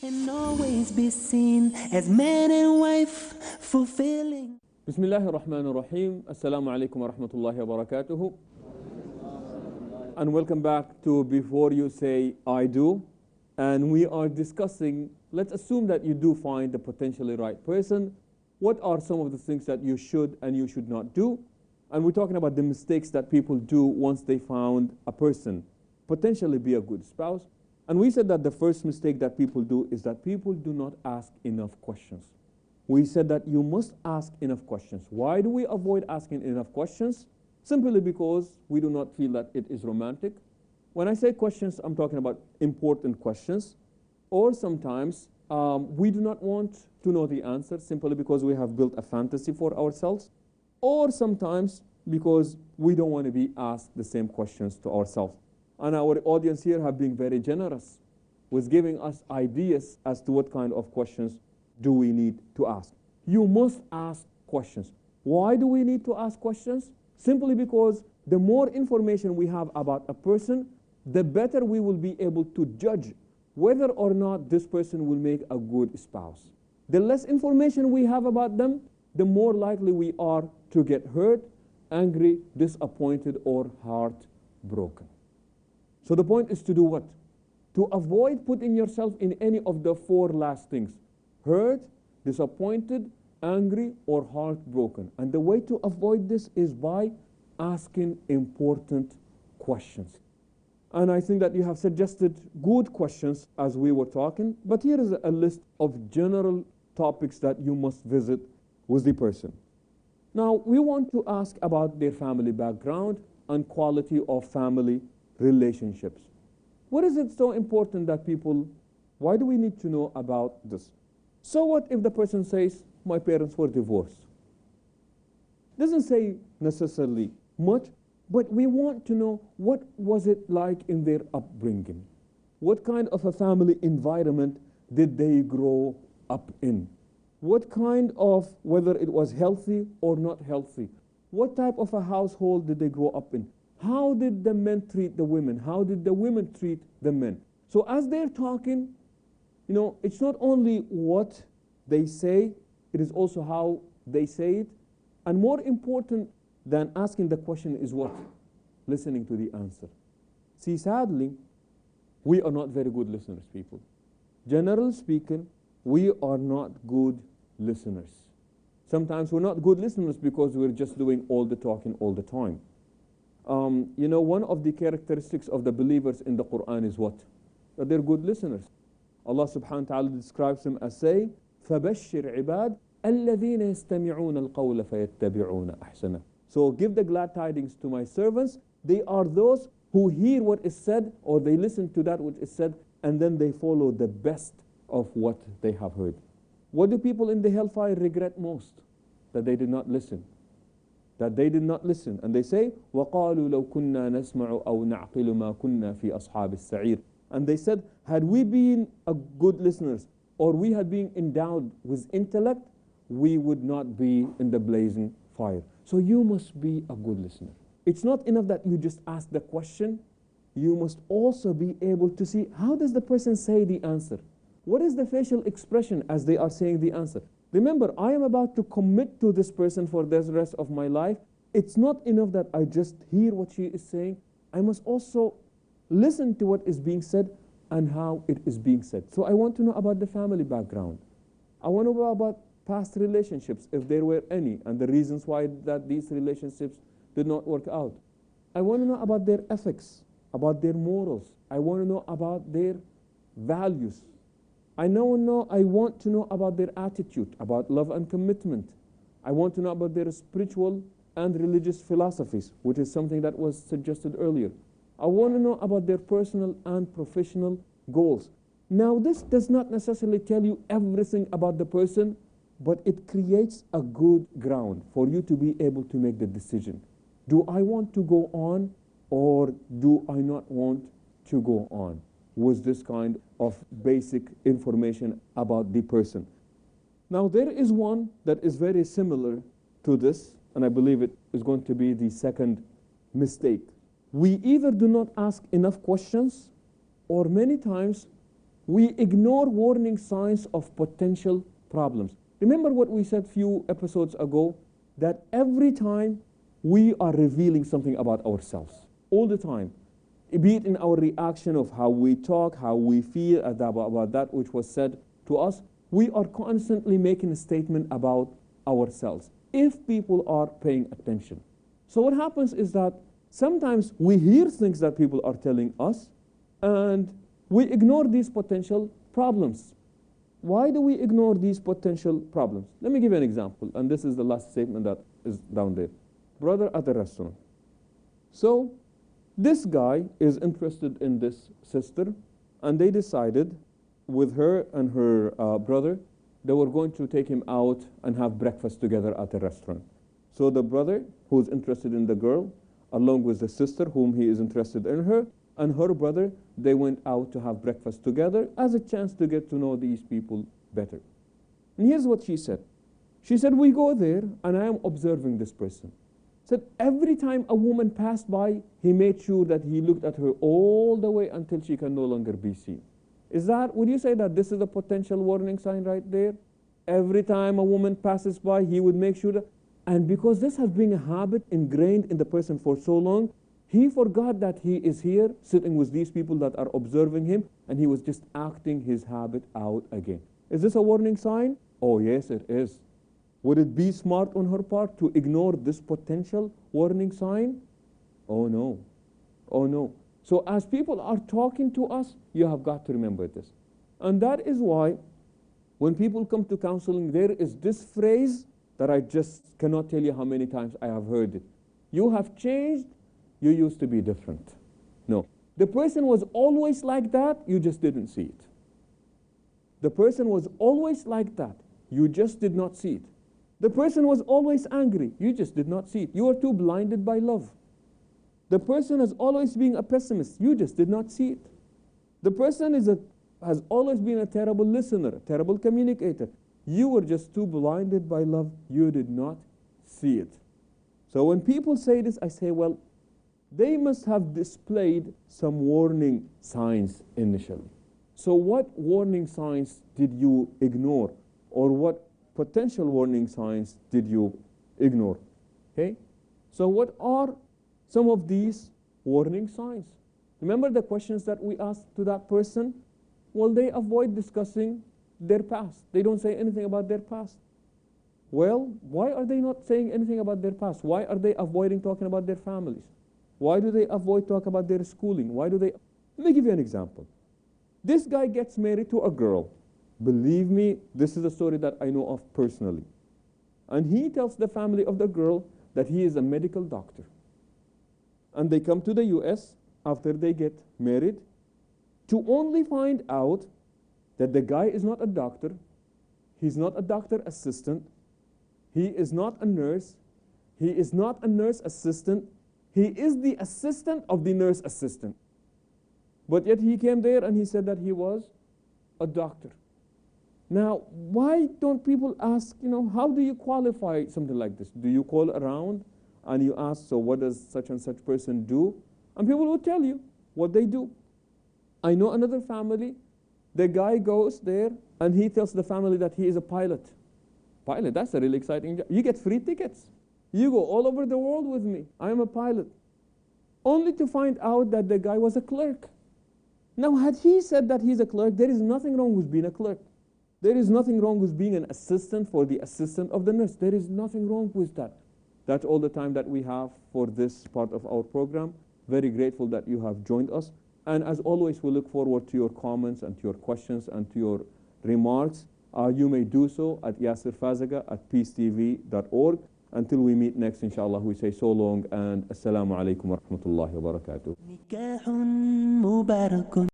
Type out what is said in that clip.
And always be seen as man and wife fulfilling. Bismillahir Rahmanir Rahim. Assalamu alaikum wa rahmatullahi wa barakatuhu. And welcome back to Before You Say I Do. And we are discussing, let's assume that you do find the potentially right person. What are some of the things that you should and you should not do? And we're talking about the mistakes that people do once they found a person, potentially be a good spouse. And we said that the first mistake that people do is that people do not ask enough questions. We said that you must ask enough questions. Why do we avoid asking enough questions? Simply because we do not feel that it is romantic. When I say questions, I'm talking about important questions. Or sometimes we do not want to know the answer simply because we have built a fantasy for ourselves. Or sometimes because we don't want to be asked the same questions to ourselves. And our audience here have been very generous with giving us ideas as to what kind of questions do we need to ask. You must ask questions. Why do we need to ask questions? Simply because the more information we have about a person, the better we will be able to judge whether or not this person will make a good spouse. The less information we have about them, the more likely we are to get hurt, angry, disappointed, or heartbroken. So the point is to do what? To avoid putting yourself in any of the four last things: hurt, disappointed, angry, or heartbroken. And the way to avoid this is by asking important questions. And I think that you have suggested good questions as we were talking, but here is a list of general topics that you must visit with the person. Now, we want to ask about their family background and quality of family relationships. What is it so important that people, why do we need to know about this? So what if the person says, my parents were divorced? Doesn't say necessarily much, but we want to know what was it like in their upbringing. What kind of a family environment did they grow up in? What kind of, whether it was healthy or not healthy, what type of a household did they grow up in? How did the men treat the women? How did the women treat the men? So as they're talking, it's not only what they say, it is also how they say it. And more important than asking the question is what? Listening to the answer. See, sadly, we are not very good listeners, people. Generally speaking, we are not good listeners. Sometimes we're not good listeners because we're just doing all the talking all the time. One of the characteristics of the believers in the Quran is what? That they're good listeners. Allah subhanahu wa ta'ala describes them as saying, فَبَشِّرْ عِبَادْ الَّذِينَ يَسْتَمِعُونَ الْقَوْلَ فَيَتَّبِعُونَ أَحْسَنَهُ. So give the glad tidings to my servants. They are those who hear what is said, or they listen to that which is said, and then they follow the best of what they have heard. What do people in the hellfire regret most? That they did not listen. That they did not listen. And they say, وَقَالُوا لَوْ كُنَّا نَسْمَعُ أَوْ نَعْقِلُ مَا كُنَّا فِي أَصْحَابِ السَّعِيرِ. And they said, had we been a good listeners, or we had been endowed with intellect, we would not be in the blazing fire. So you must be a good listener. It's not enough that you just ask the question. You must also be able to see, how does the person say the answer? What is the facial expression as they are saying the answer? Remember, I am about to commit to this person for the rest of my life. It's not enough that I just hear what she is saying. I must also listen to what is being said and how it is being said. So I want to know about the family background. I want to know about past relationships, if there were any, and the reasons why that these relationships did not work out. I want to know about their ethics, about their morals. I want to know about their values. I want to know about their attitude, about love and commitment. I want to know about their spiritual and religious philosophies, which is something that was suggested earlier. I want to know about their personal and professional goals. Now, this does not necessarily tell you everything about the person, but it creates a good ground for you to be able to make the decision. Do I want to go on, or do I not want to go on with this kind of basic information about the person? Now, there is one that is very similar to this, and I believe it is going to be the second mistake. We either do not ask enough questions, or many times we ignore warning signs of potential problems. Remember what we said a few episodes ago? That every time we are revealing something about ourselves, all the time, be it in our reaction of how we talk, how we feel about that which was said to us, we are constantly making a statement about ourselves, if people are paying attention. So what happens is that sometimes we hear things that people are telling us, and we ignore these potential problems. Why do we ignore these potential problems? Let me give you an example, and this is the last statement that is down there. Brother at a restaurant. So this guy is interested in this sister, and they decided with her and her brother, they were going to take him out and have breakfast together at a restaurant. So the brother, who's interested in the girl, along with the sister, whom he is interested in her, and her brother, they went out to have breakfast together as a chance to get to know these people better. And here's what she said. She said, we go there, and I am observing this person. Said every time a woman passed by, he made sure that he looked at her all the way until she can no longer be seen. Would you say that this is a potential warning sign right there? Every time a woman passes by, he would make sure that, and because this has been a habit ingrained in the person for so long, he forgot that he is here sitting with these people that are observing him, and he was just acting his habit out again. Is this a warning sign? Oh yes, it is. Would it be smart on her part to ignore this potential warning sign? Oh no. Oh no. So as people are talking to us, you have got to remember this. And that is why when people come to counseling, there is this phrase that I just cannot tell you how many times I have heard it. You have changed, you used to be different. No. The person was always like that, you just didn't see it. The person was always like that, you just did not see it. The person was always angry, you just did not see it. You were too blinded by love. The person has always been a pessimist, you just did not see it. The person has always been a terrible listener, a terrible communicator. You were just too blinded by love, you did not see it. So when people say this, I say, well, they must have displayed some warning signs initially. So what warning signs did you ignore? Or what potential warning signs did you ignore? Okay? So what are some of these warning signs? Remember the questions that we asked to that person? Well, they avoid discussing their past. They don't say anything about their past. Well, why are they not saying anything about their past? Why are they avoiding talking about their families? Why do they avoid talking about their schooling? Let me give you an example. This guy gets married to a girl. Believe me, this is a story that I know of personally. And he tells the family of the girl that he is a medical doctor. And they come to the US after they get married to only find out that the guy is not a doctor, he's not a doctor assistant, he is not a nurse, he is not a nurse assistant, he is the assistant of the nurse assistant. But yet he came there and he said that he was a doctor. Now, why don't people ask, how do you qualify something like this? Do you call around and you ask, so what does such and such person do? And people will tell you what they do. I know another family, the guy goes there and he tells the family that he is a pilot. Pilot, that's a really exciting job. You get free tickets. You go all over the world with me. I am a pilot. Only to find out that the guy was a clerk. Now, had he said that he's a clerk, there is nothing wrong with being a clerk. There is nothing wrong with being an assistant for the assistant of the nurse. There is nothing wrong with that. That's all the time that we have for this part of our program. Very grateful that you have joined us. And as always, we look forward to your comments and to your questions and to your remarks. You may do so at yasir@peacetv.org. Until we meet next, inshallah, we say so long and assalamu alaikum wa rahmatullahi wa barakatuh.